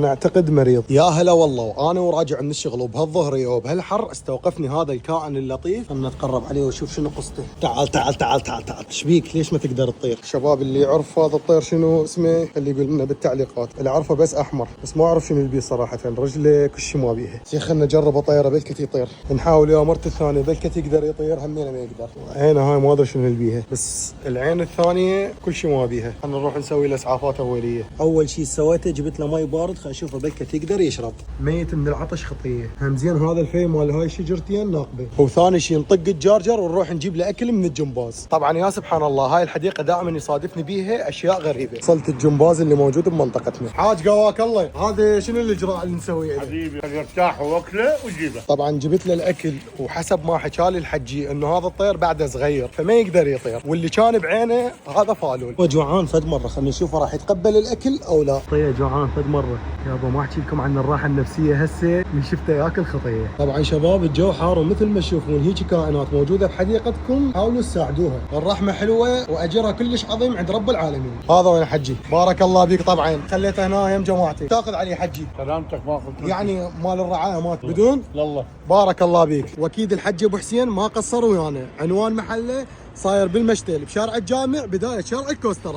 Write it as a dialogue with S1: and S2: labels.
S1: انا اعتقد مريض. يا هلا والله، وانا وراجع من الشغل وبهالظهريه وبهالحر استوقفني هذا الكائن اللطيف. خلنا نتقرب عليه وشوف شنو قصته. تعال تعال تعال تعال تعال. ايش بيك؟ ليش ما تقدر تطير؟ شباب اللي يعرف هذا الطير شنو اسمه اللي يقول لنا بالتعليقات. اللي عارفه بس احمر، بس ما اعرف شنو البيه صراحه. رجله كل شيء ما بيها. زين خلنا نجرب اطيره بلكت يطير. نحاول يا مرت الثانيه بلكت يقدر يطير، همينه ما يقدر. عينه هاي ما ادري شنو اللي بيها، بس العين الثانيه كل شيء ما بيها. خلنا نروح نسوي له اسعافات اوليه. اول شيء سويته جبت له ماي بارد خل اشوفه بلكت يقدر يشرب. ميت من العطش خطيه. هم زين هذا الفي مال هاي الشجرتين ناقبه. وثاني شيء نطق الجارجر ونروح نجيب له اكل من الجمباز. طبعا يا سبحان الله هاي الحديقه دائما يصادفني بيها اشياء غريبه. وصلت الجمباز اللي موجود بمنطقتنا. حاج قواك الله، هذا شنو الاجراء اللي نسويه؟
S2: حبيبي يرتاح واكله وجيبه.
S1: طبعا جبت له الاكل، وحسب ما حكى لي الحجي انه هذا الطير بعده صغير فما يقدر يطير، واللي كان بعينه هذا فالول. هو جوعان فد مره، خلينا نشوفه راح يتقبل الاكل او لا. طيب جوعان فد مره يابا، ما احكي لكم عن الراحه النفسيه هسه من شفته ياكل خطيه. طبعا شباب الجو حار، ومثل ما تشوفون هيك كائنات موجوده بحديقتكم حاولوا تساعدوها. الرحمه حلوه واجرها كلش عظيم عند رب العالمين. هذا وين حجي؟ بارك الله بيك. طبعا خليته هنا يم جماعتي. تاخذ عليه حجي
S2: سلامتك ما قلت
S1: يعني مال الرعايه مات بدون.
S2: يلا
S1: بارك الله بيك. واكيد الحج ابو حسين ما قصر ويانا. عنوان محله صاير بالمشتل بشارع الجامع بدايه شارع الكوسترات.